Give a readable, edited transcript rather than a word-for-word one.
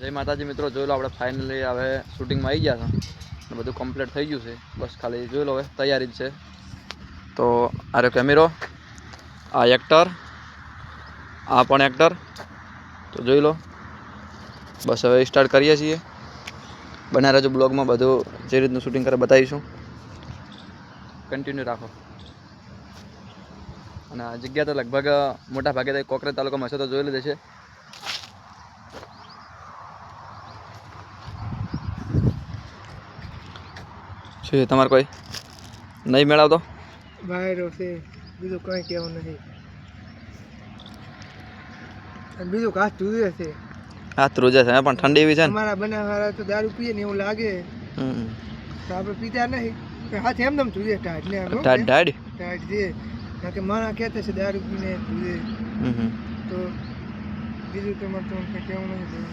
જય માતાજી મિત્રો, જોઈ લો આપણે ફાઇનલી હવે શૂટિંગમાં આવી ગયા હતા, બધું કમ્પ્લીટ થઈ ગયું છે. બસ ખાલી જોઈ લો હવે તૈયારી જ છે. તો આ રહ્યો કેમેરો, આ એક્ટર, આ પણ એક્ટર. તો જોઈ લો, બસ હવે સ્ટાર્ટ કરીએ છીએ. બના રહેજો બ્લોગમાં, બધું જે રીતનું શૂટિંગ કરે બતાવીશું. કન્ટિન્યુ રાખો. અને આ જગ્યા તો લગભગ મોટા ભાગે કોકરેજ તાલુકામાં હશે તો જોઈ લીધી છે. છે તમારે કોઈ નહીં મેળવતો? બહાર છે, બીજું કંઈ કહેવું નથી. બીજું ઘાસ ધોઈએ છે. હાથ ધ્રુજે છે પણ ઠંડી એવી છે ને. અમારા બનાવવાળા તો દારૂ પીએ ને એવું લાગે, તો આપણે પીતા નહીં. હાથ એમ ધોઈએ ટાઈટ ને ટાઈટ છે. કારણ કે માણા કહેતા છે દારૂ પીને ધોઈએ. તો બીજું તમારે તો કંઈ કહેવું નથી.